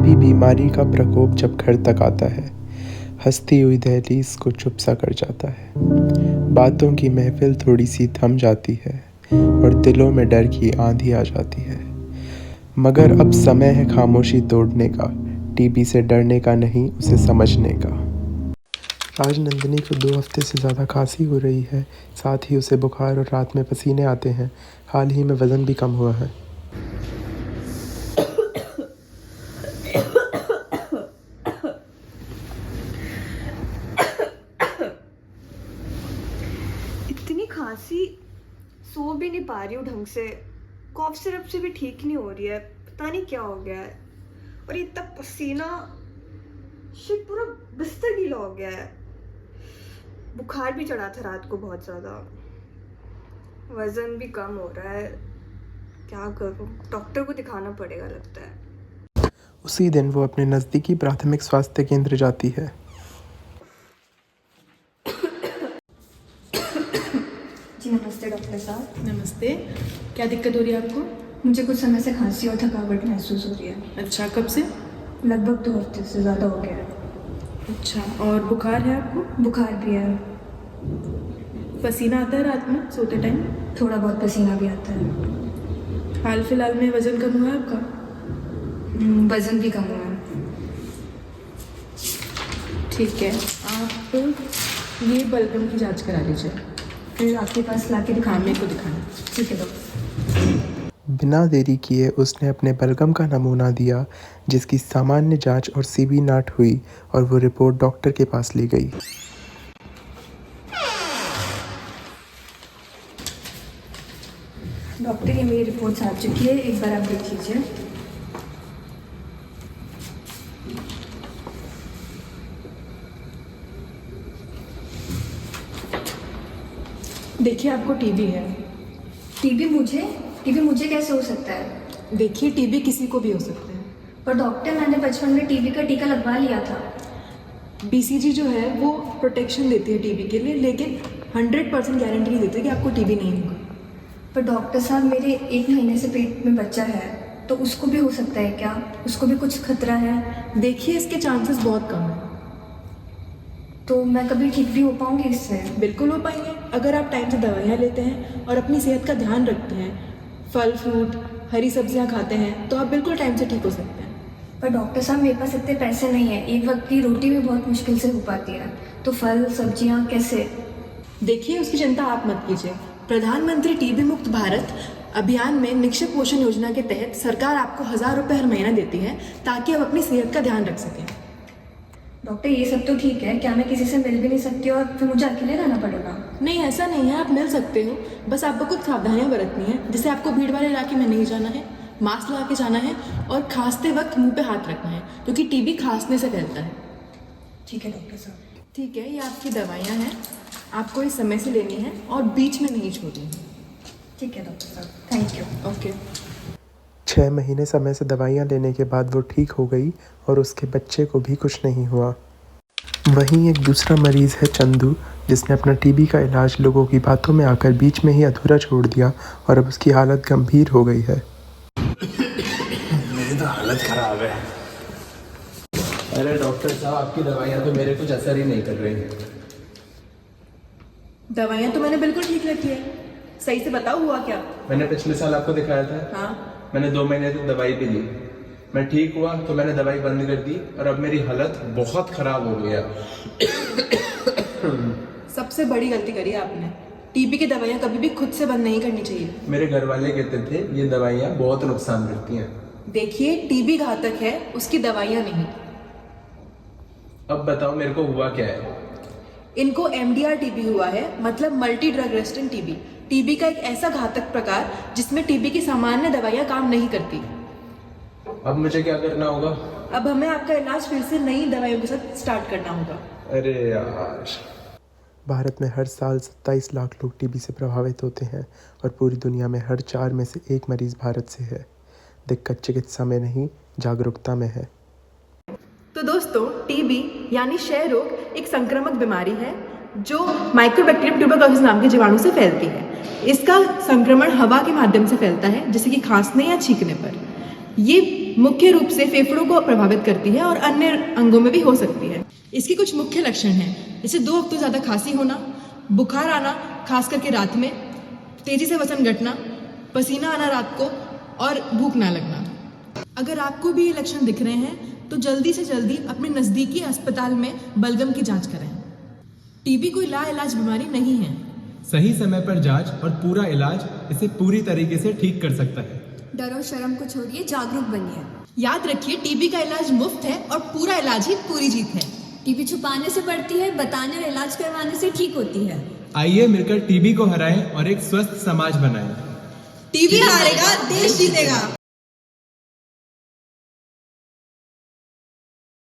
TB बीमारी का प्रकोप जब घर तक आता है, हंसती हुई दहलीज को चुप सा कर जाता है। बातों की महफिल थोड़ी सी थम जाती है और दिलों में डर की आंधी आ जाती है। मगर अब समय है खामोशी तोड़ने का, टीबी से डरने का नहीं, उसे समझने का। आज नंदिनी को 2 हफ्ते से ज़्यादा खांसी हो रही है, साथ ही उसे बुखार और रात में पसीने आते हैं। हाल ही में वज़न भी कम हुआ है। इतनी खांसी, सो भी नहीं पा रही हूँ ढंग से। कॉफ सिरप से भी ठीक नहीं हो रही है, पता नहीं क्या हो गया है। और इतना पसीना, शिट, पूरा बिस्तर गीला हो गया है। बुखार भी चढ़ा था रात को बहुत ज़्यादा। वज़न भी कम हो रहा है, क्या करूँ? डॉक्टर को दिखाना पड़ेगा लगता है। उसी दिन वो अपने नज़दीकी प्राथमिक स्वास्थ्य केंद्र जाती है। जी नमस्ते डॉक्टर साहब। नमस्ते। क्या दिक्कत हो रही है आपको? मुझे कुछ समय से खांसी और थकावट महसूस हो रही है। अच्छा, कब से? लगभग 2 हफ्ते से ज़्यादा हो गया है। अच्छा, और बुखार है आपको? बुखार भी है, पसीना आता है रात में सोते टाइम? थोड़ा बहुत पसीना भी आता है। हाल फिलहाल में वज़न कम हुआ है आपका? वज़न भी कम हुआ है। ठीक है, आप ये बलगम की जांच करा लीजिए। फिर आपके पास ला के हाँ, दिखाने? मेरे को दिखाना। ठीक है डॉक्टर। बिना देरी किए उसने अपने बलगम का नमूना दिया, जिसकी सामान्य जांच और सीबी नाट हुई और वो रिपोर्ट डॉक्टर के पास ली गई। डॉक्टर, ये मेरी रिपोर्ट्स आ चुकी है, एक बार आप देख लीजिए। देखिए, आपको टीबी है। टीबी मुझे कैसे हो सकता है? देखिए, टीबी किसी को भी हो सकता है। पर डॉक्टर, मैंने बचपन में टीबी का टीका लगवा लिया था। बीसीजी जो है वो प्रोटेक्शन देती है टीबी के लिए, लेकिन 100% गारंटी नहीं देती कि आपको टीबी नहीं होगा। पर डॉक्टर साहब, मेरे 1 महीने से पेट में बच्चा है, तो उसको भी हो सकता है क्या? उसको भी कुछ खतरा है? देखिए, इसके चांसेस बहुत कम हैं। तो मैं कभी ठीक भी हो पाऊंगी इससे? बिल्कुल हो पाएंगे, अगर आप टाइम से दवाइयाँ लेते हैं और अपनी सेहत का ध्यान रखते हैं, फल फ्रूट हरी सब्जियाँ खाते हैं, तो आप बिल्कुल टाइम से ठीक हो सकते हैं। पर डॉक्टर साहब, मेरे पास इतने पैसे नहीं है, एक वक्त की रोटी भी बहुत मुश्किल से हो पाती है, तो फल सब्जियाँ कैसे? देखिए, उसकी चिंता आप मत कीजिए। प्रधानमंत्री टीबी मुक्त भारत अभियान में निक्षय पोषण योजना के तहत सरकार आपको 1000 रुपये हर महीना देती है, ताकि आप अपनी सेहत का ध्यान रख सकें। डॉक्टर, ये सब तो ठीक है, क्या मैं किसी से मिल भी नहीं सकती और फिर मुझे अकेले रहना पड़ेगा? नहीं, ऐसा नहीं है, आप मिल सकते हो, बस आपको कुछ सावधानियां बरतनी है। जैसे आपको भीड़ वाले इलाके में नहीं जाना है, मास्क लगा के जाना है और खांसते वक्त मुंह पे हाथ रखना है, क्योंकि टीबी खांसने से फैलता है। ठीक है डॉक्टर साहब। ठीक है, ये आपकी दवाइयाँ हैं, आपको इस समय से लेनी है और बीच में नहीं छोड़नी है। ठीक है डॉक्टर साहब, थैंक यू। ओके। 6 महीने समय से दवाइयाँ लेने के बाद वो ठीक हो गई और उसके बच्चे को भी कुछ नहीं हुआ। वहीं एक दूसरा मरीज़ है चंदू, जिसने अपना टीबी का इलाज लोगों की बातों में आकर बीच में ही अधूरा छोड़ दिया और अब उसकी हालत गंभीर हो गई है। मेरी तो हालत ख़राब है। अरे डॉक्टर साहब, आपकी दवाइयाँ तो मेरे कुछ असर ही नहीं कर रही हैं। दवाइयाँ तो मैंने बिल्कुल ठीक रखी है, सही से बताओ हुआ क्या? मैंने पिछले साल आपको दिखाया था। हाँ, मैंने 2 महीने तक दवाई भी ली, मैं ठीक हुआ तो मैंने दवाई बंद कर दी और अब मेरी हालत बहुत ख़राब हो गई है। सबसे बड़ी गलती करी आपने। टीबी की दवाइयाँ कभी भी खुद से बंद नहीं करनी चाहिए। मेरे घर वाले कहते थे ये दवाइयाँ बहुत नुकसान करती हैं। देखिए, टीबी घातक है, उसकी दवाइयाँ नहीं। अब बताओ मेरे को हुआ क्या है? इनको MDR टीबी हुआ है, मतलब multi drug resistant TB. TB का एक ऐसा घातक प्रकार जिसमें टीबी की सामान्य दवाइयाँ काम नहीं करती। अब मुझे क्या करना होगा? अब हमें आपका इलाज फिर से नई दवाइयों के साथ स्टार्ट करना होगा। अरे यार। भारत में हर साल 27 लाख लोग टीबी से प्रभावित होते हैं और पूरी दुनिया में हर 4 में से 1 मरीज़ भारत से है। दिक्कत चिकित्सा में नहीं, जागरूकता में है। तो दोस्तों, टीबी यानी क्षय रोग एक संक्रामक बीमारी है जो माइक्रोबैक्टीरियम ट्यूबरकुलोसिस नाम के जीवाणु से फैलती है। इसका संक्रमण हवा के माध्यम से फैलता है, जैसे कि खांसने या छींकने पर। ये मुख्य रूप से फेफड़ों को प्रभावित करती है और अन्य अंगों में भी हो सकती है। इसके कुछ मुख्य लक्षण हैं, जैसे 2 हफ्तों ज़्यादा खांसी होना, बुखार आना खास करके रात में, तेजी से वजन घटना, पसीना आना रात को और भूख ना लगना। अगर आपको भी ये लक्षण दिख रहे हैं तो जल्दी से जल्दी अपने नज़दीकी अस्पताल में बलगम की जांच कराएं। टीबी कोई लाइलाज बीमारी नहीं है। सही समय पर जांच और पूरा इलाज इसे पूरी तरीके से ठीक कर सकता है। डरो शर्म को छोड़िए, जागरूक बनिए। याद रखिए, टीबी का इलाज मुफ्त है और पूरा इलाज ही पूरी जीत है। टीबी छुपाने से बढ़ती है, बताने और इलाज करवाने से ठीक होती है। आइए मिलकर टीबी को हराएं और एक स्वस्थ समाज बनाएं। टीबी हारेगा, देश जीतेगा।